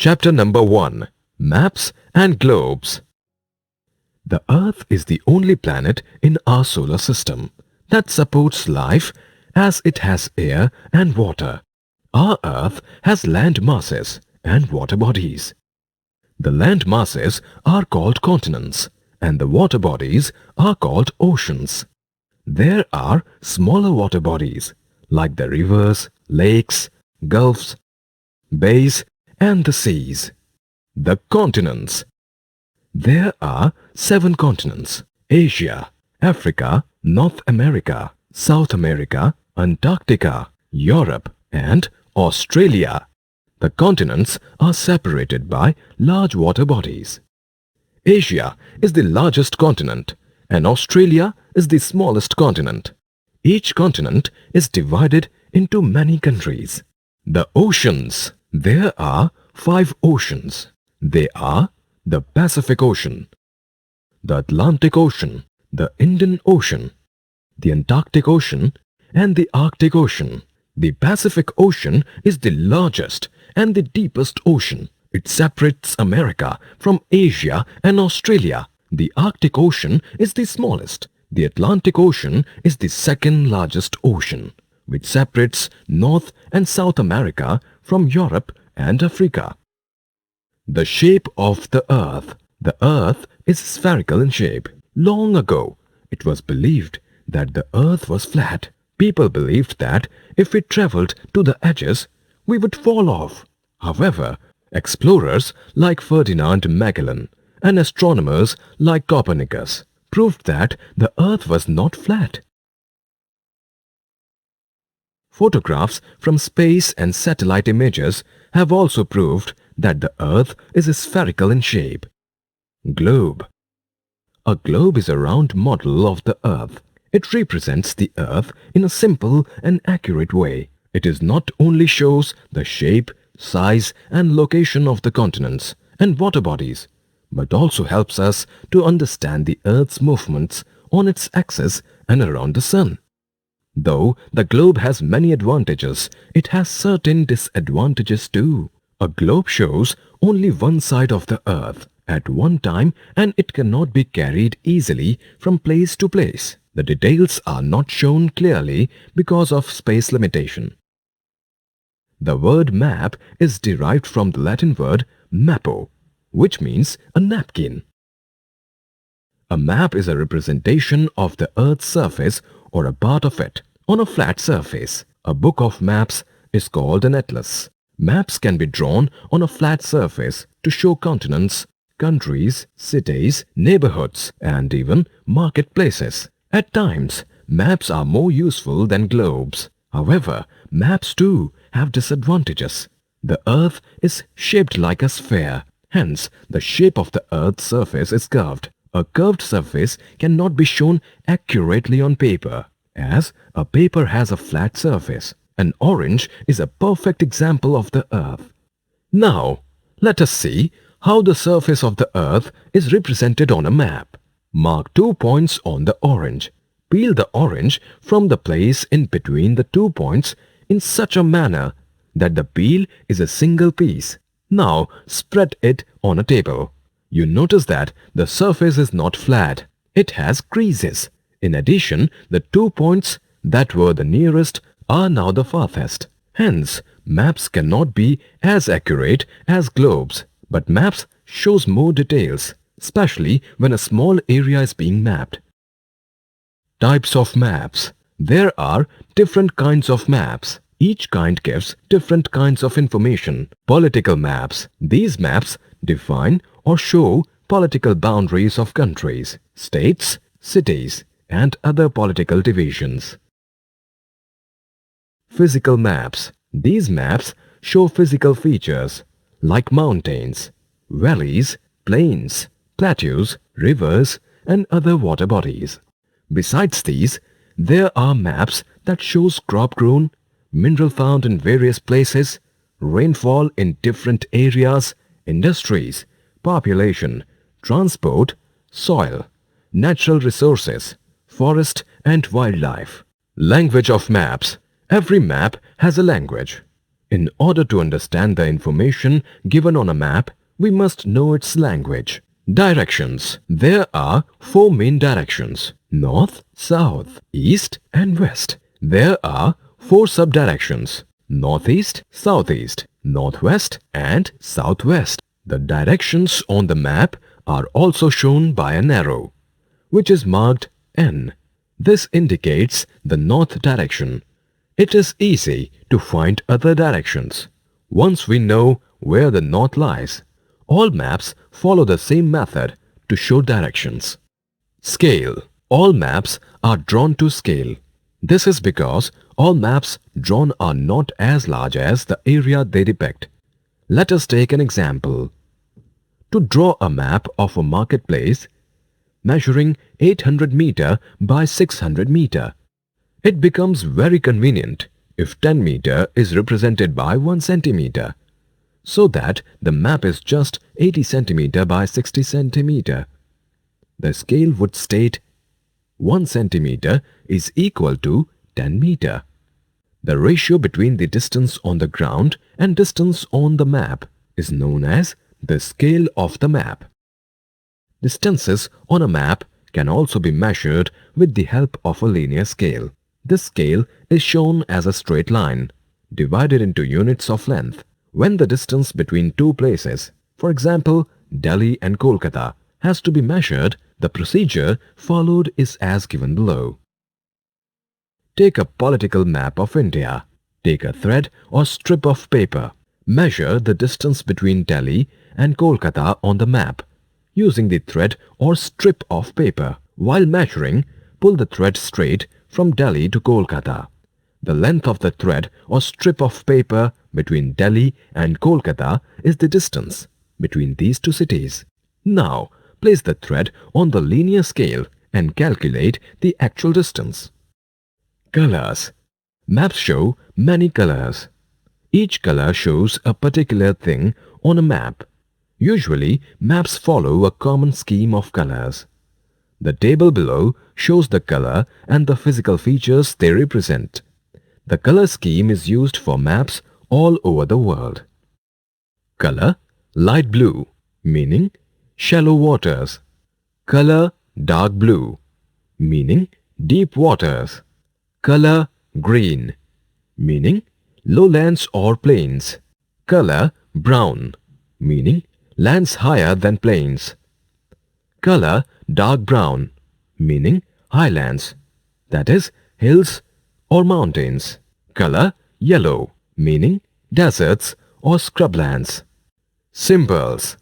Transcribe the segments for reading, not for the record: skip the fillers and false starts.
Chapter number 1. Maps and Globes. The Earth is the only planet in our solar system that supports life as it has air and water. Our Earth has land masses and water bodies. The land masses are called continents and the water bodies are called oceans. There are smaller water bodies like the rivers, lakes, gulfs, bays and the seas. The continents. There are 7 continents: Asia, Africa, North America, South America, Antarctica, Europe and Australia. The continents are separated by large water bodies. Asia is the largest continent and Australia is the smallest continent. Each continent is divided into many countries. The oceans. There are 5 oceans. They are the Pacific Ocean, the Atlantic Ocean, the Indian Ocean, the Antarctic Ocean and the Arctic Ocean. The Pacific Ocean is the largest and the deepest ocean. It separates America from Asia and Australia. The Arctic Ocean is the smallest. The Atlantic Ocean is the second largest ocean, which separates North and South America from Europe and Africa. The shape of the Earth. The Earth is spherical in shape. Long ago, it was believed that the Earth was flat. People believed that if we traveled to the edges, we would fall off. However, explorers like Ferdinand Magellan and astronomers like Copernicus proved that the Earth was not flat. Photographs from space and satellite images have also proved that the Earth is spherical in shape. Globe. A globe is a round model of the Earth. It represents the Earth in a simple and accurate way. It is not only shows the shape, size and location of the continents and water bodies, but also helps us to understand the Earth's movements on its axis and around the Sun. Though the globe has many advantages, it has certain disadvantages too. A globe shows only one side of the Earth at one time and it cannot be carried easily from place to place. The details are not shown clearly because of space limitation. The word map is derived from the Latin word mappo, which means a napkin. A map is a representation of the Earth's surface or a part of it on a flat surface. A book of maps is called an atlas. Maps can be drawn on a flat surface to show continents, countries, cities, neighborhoods, and even marketplaces. At times, maps are more useful than globes. However, maps too have disadvantages. The Earth is shaped like a sphere. Hence, the shape of the Earth's surface is curved. A curved surface cannot be shown accurately on paper, as a paper has a flat surface. An orange is a perfect example of the Earth. Now, let us see how the surface of the Earth is represented on a map. Mark 2 points on the orange. Peel the orange from the place in between the 2 points in such a manner that the peel is a single piece. Now spread it on a table. You notice that the surface is not flat. It has creases. In addition, the 2 points that were the nearest are now the farthest. Hence, maps cannot be as accurate as globes, but maps shows more details, especially when a small area is being mapped. Types of maps. There are different kinds of maps. Each kind gives different kinds of information. Political maps. These maps define or show political boundaries of countries, states, cities, and other political divisions. Physical maps. These maps show physical features like mountains, valleys, plains, plateaus, rivers, and other water bodies. Besides these, there are maps that shows crop grown, mineral found in various places, rainfall in different areas, industries, population, transport, soil, natural resources, forest and wildlife. Language of maps. Every map has a language. In order to understand the information given on a map, we must know its language. Directions. There are 4 main directions: north, south, east and west. There are 4 sub-directions: northeast, southeast, northwest and southwest. The directions on the map are also shown by an arrow, which is marked N. This indicates the north direction. It is easy to find other directions once we know where the north lies. All maps follow the same method to show directions. Scale. All maps are drawn to scale. This is because all maps drawn are not as large as the area they depict. Let us take an example. To draw a map of a marketplace measuring 800 meter by 600 meter, it becomes very convenient if 10 meter is represented by 1 centimeter, so that the map is just 80 centimeter by 60 centimeter. The scale would state 1 centimeter is equal to 10 meter. The ratio between the distance on the ground and distance on the map is known as the scale of the map. Distances on a map can also be measured with the help of a linear scale. This scale is shown as a straight line, divided into units of length. When the distance between two places, for example Delhi and Kolkata, has to be measured, the procedure followed is as given below. Take a political map of India. Take a thread or strip of paper. Measure the distance between Delhi and Kolkata on the map using the thread or strip of paper. While measuring, pull the thread straight from Delhi to Kolkata. The length of the thread or strip of paper between Delhi and Kolkata is the distance between these two cities. Now, place the thread on the linear scale and calculate the actual distance. Colors. Maps show many colors. Each color shows a particular thing on a map. Usually, maps follow a common scheme of colors. The table below shows the color and the physical features they represent. The color scheme is used for maps all over the world. Color: light blue, meaning shallow waters. Color: dark blue, meaning deep waters. Color: green, meaning lowlands or plains. Color: brown, meaning lands higher than plains. Color: dark brown, meaning highlands, that is, hills or mountains. Color: yellow, meaning deserts or scrublands. Symbols.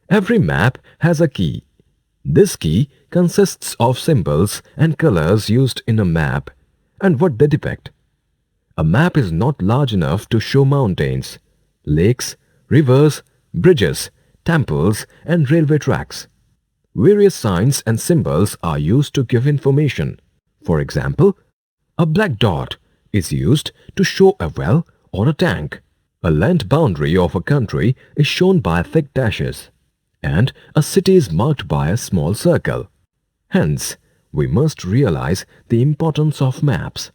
Every map has a key. This key consists of symbols and colors used in a map and what they depict. A map is not large enough to show mountains, lakes, rivers, bridges, temples and railway tracks. Various signs and symbols are used to give information. For example, a black dot is used to show a well or a tank. A land boundary of a country is shown by thick dashes, and a city is marked by a small circle. Hence, we must realize the importance of maps.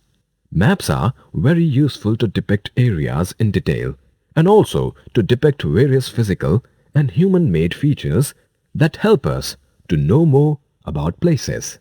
Maps are very useful to depict areas in detail and also to depict various physical and human-made features that help us to know more about places.